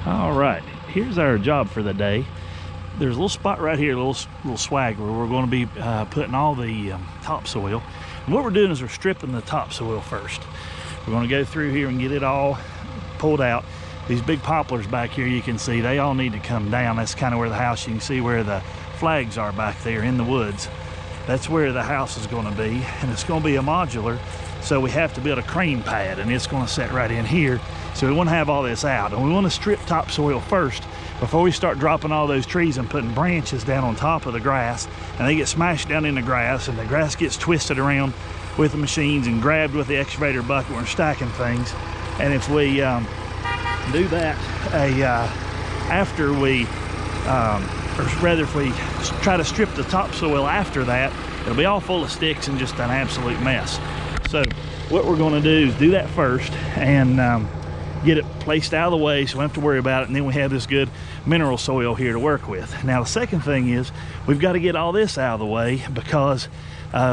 All right, here's our job for the day. There's a little spot right here, a little swag where we're going to be putting all the topsoil. And what we're doing is we're stripping the topsoil first. We're going to go through here and get it all pulled out. These big poplars back here, you can see they all need to come down. That's kind of where the house, you can see where the flags are back there in the woods. That's where the house is going to be, and it's going to be a modular, so we have to build a crane pad, and it's going to set right in here. So we want to have all this out, and we want to strip topsoil first before we start dropping all those trees and putting branches down on top of the grass, and they get smashed down in the grass, and the grass gets twisted around with the machines and grabbed with the excavator bucket when we're stacking things. And if we do that after we or rather if we try to strip the topsoil after that, it'll be all full of sticks and just an absolute mess. So what we're going to do is do that first and get it placed out of the way so we don't have to worry about it, and then we have this good mineral soil here to work with. Now the second thing is we've got to get all this out of the way, because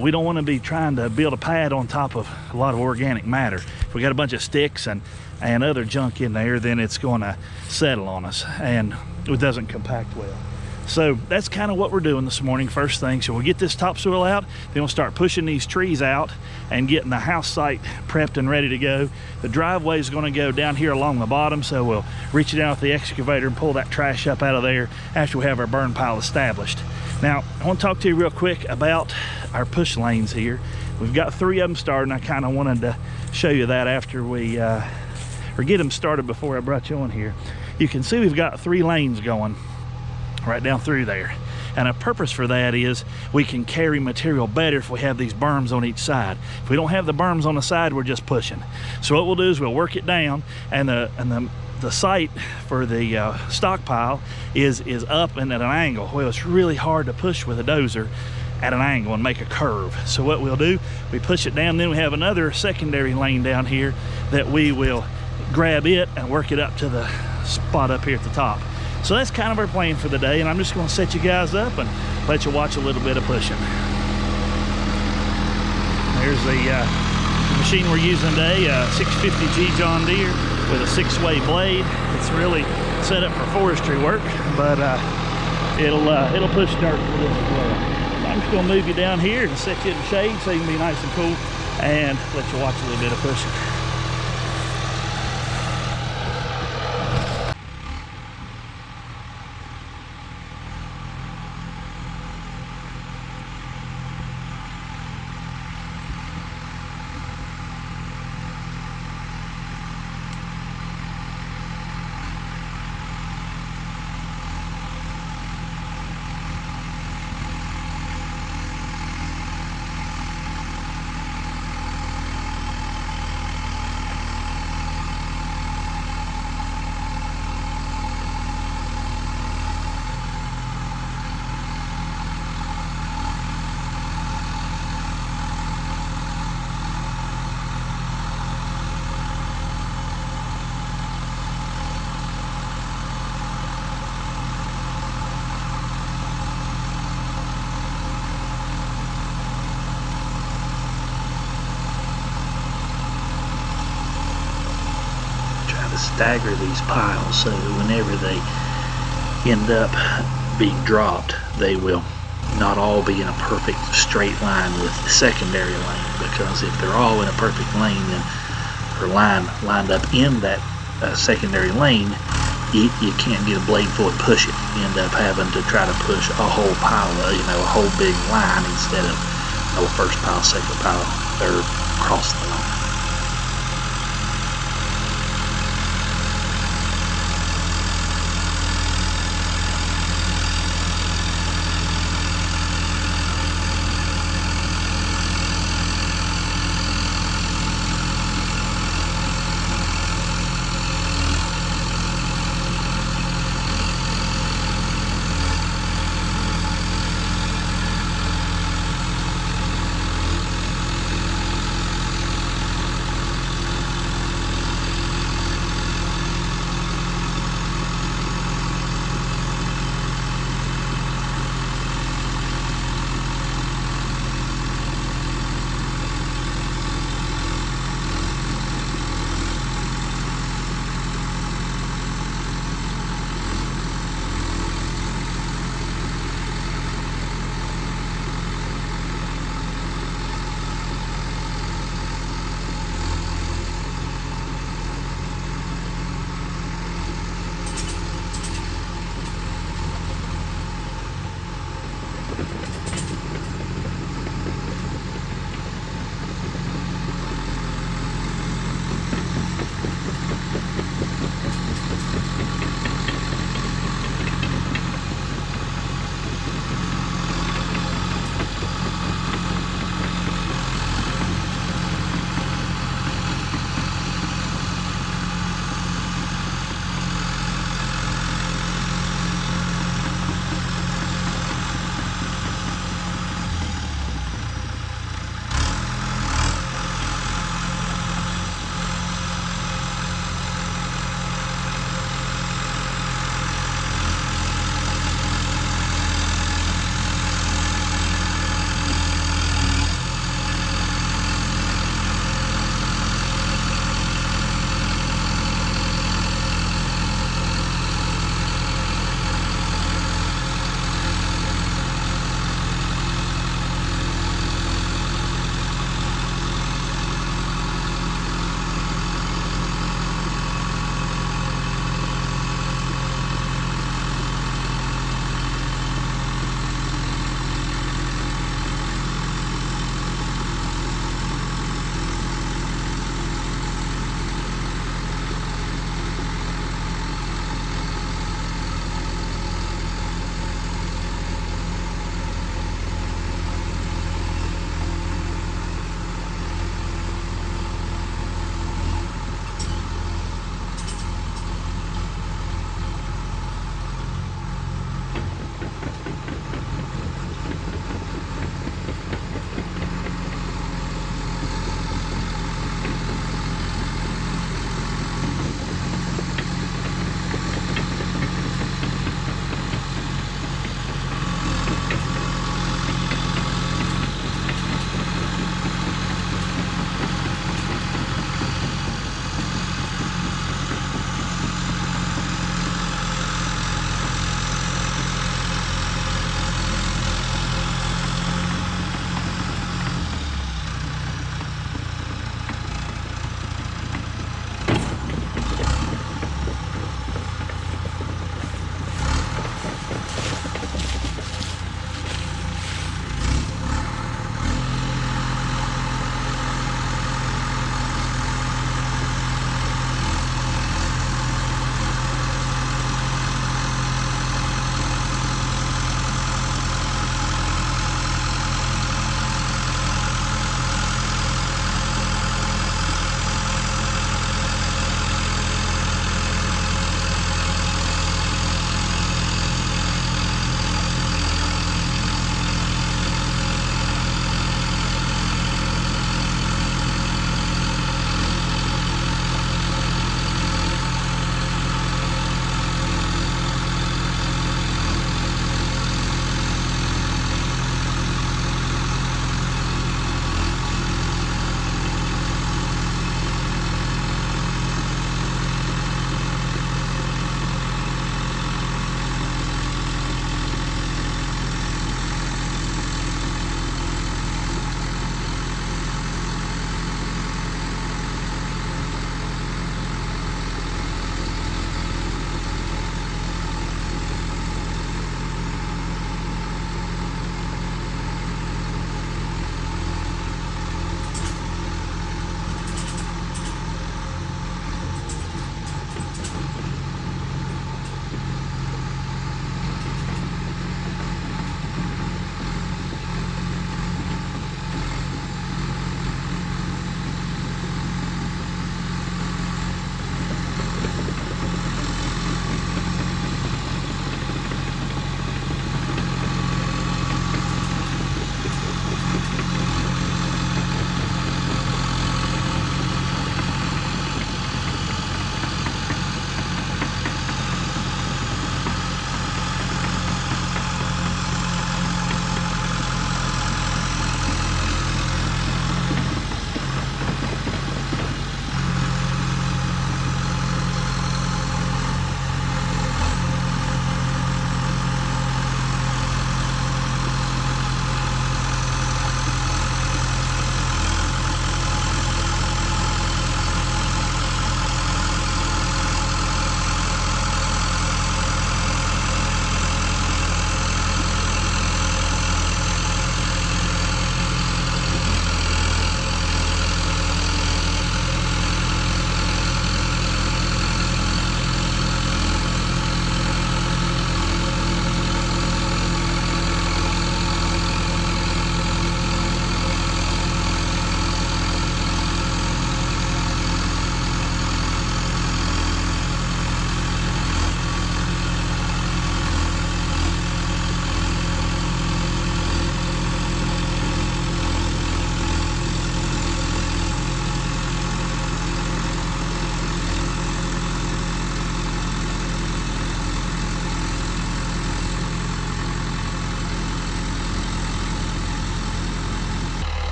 we don't want to be trying to build a pad on top of a lot of organic matter. If we got a bunch of sticks and other junk in there, then it's going to settle on us and it doesn't compact well. So that's kind of what we're doing this morning, first thing. So we'll get this topsoil out, then we'll start pushing these trees out and getting the house site prepped and ready to go. The driveway is going to go down here along the bottom, so we'll reach it down with the excavator and pull that trash up out of there after we have our burn pile established. Now, I want to talk to you real quick about our push lanes here. We've got 3 of them started, and I kind of wanted to show you that after we, or get them started before I brought you on here. You can see we've got 3 lanes going right down through there, and a purpose for that is we can carry material better if we have these berms on each side. If we don't have the berms on the side, we're just pushing. So what we'll do is we'll work it down, and the site for the stockpile is up and at an angle. Well, it's really hard to push with a dozer at an angle and make a curve. So what we'll do, we push it down, then we have another secondary lane down here that we will grab it and work it up to the spot up here at the top. So that's kind of our plan for the day, and I'm just going to set you guys up and let you watch a little bit of pushing. There's the machine we're using today, 650G John Deere with a 6-way blade. It's really set up for forestry work, but it'll push dirt for this as well. I'm just going to move you down here and set you in the shade so you can be nice and cool and let you watch a little bit of pushing. Stagger these piles so that whenever they end up being dropped, they will not all be in a perfect straight line with the secondary lane, because if they're all in a perfect lane then or line lined up in that secondary lane, you can't get a blade full and push it. You end up having to try to push a whole pile, a whole big line instead of first pile, second pile, third, across the line.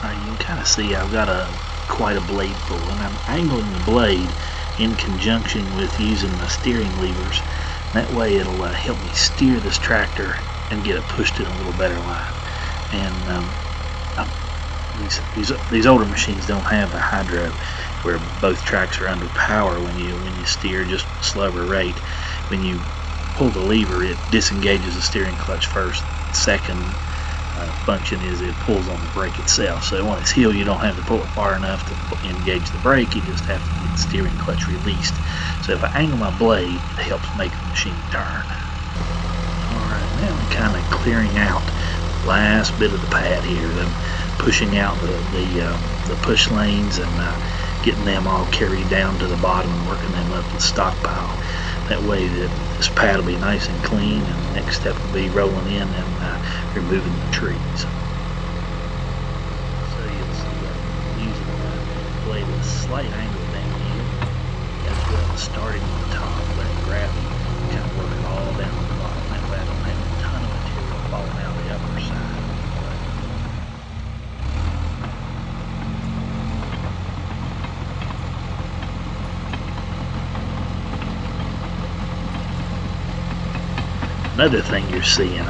Alright, you can kind of see I've got quite a blade pull, and I'm angling the blade in conjunction with using my steering levers. That way it'll help me steer this tractor and get it pushed in a little better line. And these older machines don't have the hydro where both tracks are under power when you steer just a slower rate. When you pull the lever, it disengages the steering clutch first. Second function is it pulls on the brake itself. So on this hill, you don't have to pull it far enough to engage the brake. You just have to get the steering clutch released. So if I angle my blade, it helps make the machine turn. Alright, now I'm kind of clearing out the last bit of the pad here. I'm pushing out the push lanes and getting them all carried down to the bottom and working them up to the stockpile. That way that this pad will be nice and clean, and the next step will be rolling in and removing the trees. So you'll see using the blade at a slight angle down here, as well as starting on the top, letting gravity kind of work it all down to the bottom. That way I don't have a ton of material falling out the upper side. Another thing you're seeing,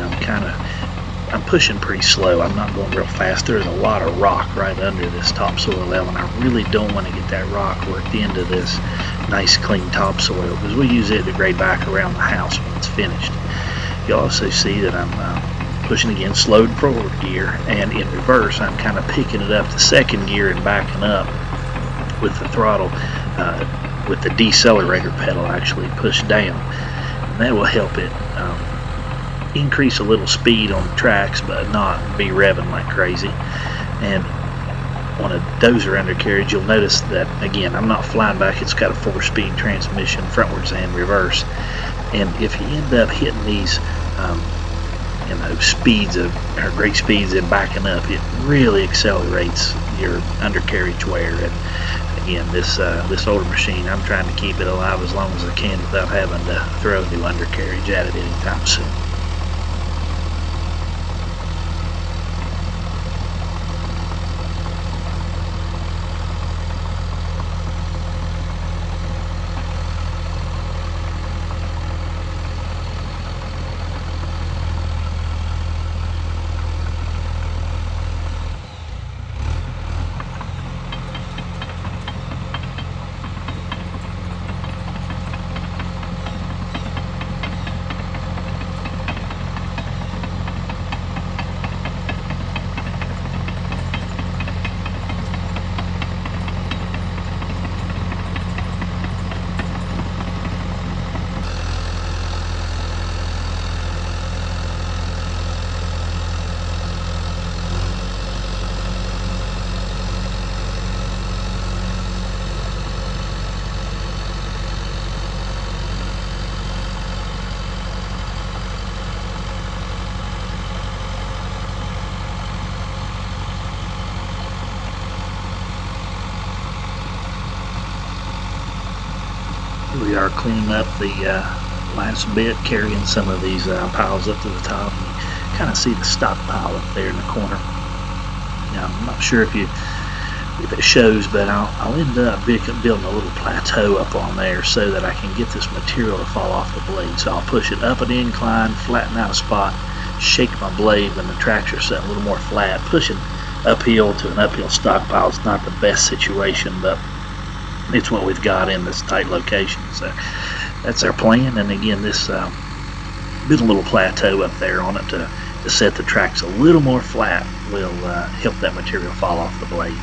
I'm pushing pretty slow. I'm not going real fast. There's a lot of rock right under this topsoil level, and I really don't want to get that rock worked into this nice clean topsoil, because we use it to grade back around the house when it's finished. You also see that I'm pushing again slowed forward gear, and in reverse I'm kind of picking it up to second gear and backing up with the throttle, with the decelerator pedal actually pushed down. And that will help it increase a little speed on the tracks, but not be revving like crazy. And on a Dozer undercarriage, you'll notice that again I'm not flying back. It's got a 4-speed transmission, frontwards and reverse. And if you end up hitting these speeds or great speeds and backing up, it really accelerates your undercarriage wear. And again, this older machine, I'm trying to keep it alive as long as I can without having to throw a new undercarriage at it anytime soon. We are cleaning up the last bit, carrying some of these piles up to the top. And you kind of see the stockpile up there in the corner. Now, I'm not sure if it shows, but I'll end up building a little plateau up on there so that I can get this material to fall off the blade. So I'll push it up an incline, flatten out a spot, shake my blade when the tracks are set a little more flat. Pushing uphill to an uphill stockpile is not the best situation, but it's what we've got in this tight location. So that's our plan. And again, this build a little plateau up there on it to set the tracks a little more flat will help that material fall off the blade.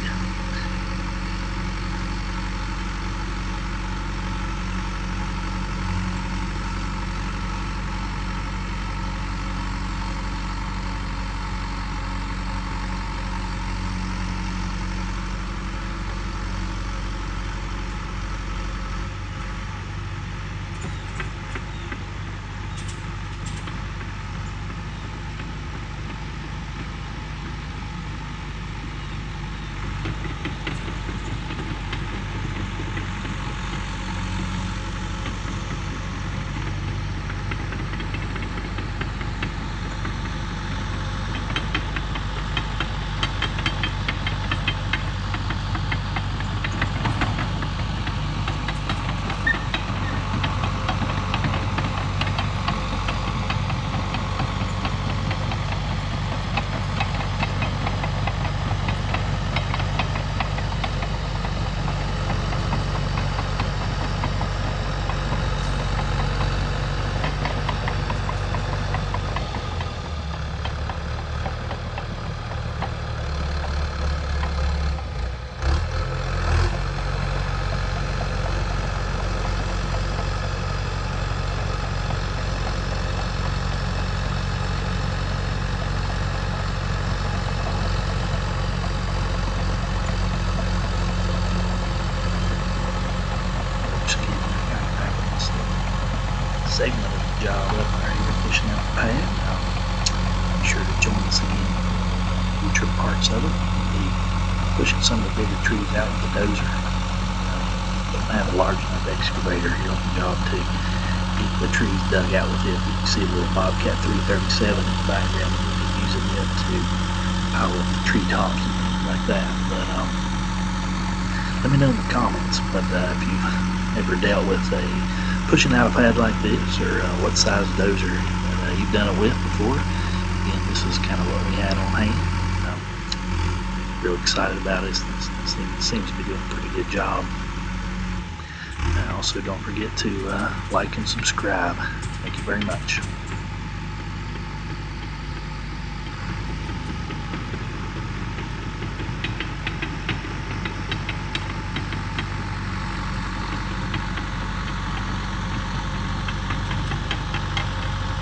segment of the job up there here pushing out the pad. Be sure to join us again in future parts of it. We'll be pushing some of the bigger trees out with the dozer. Don't have a large enough excavator here on the job to get the trees dug out with it. You can see a little Bobcat 337 in the background. We'll be using it to pile up the tree tops and things like that. But let me know in the comments if you've ever dealt with pushing out a pad like this, or what size dozer you've done it with before. Again, this is kind of what we had on hand. Real excited about it. This thing seems to be doing a pretty good job. And also don't forget to like and subscribe. Thank you very much.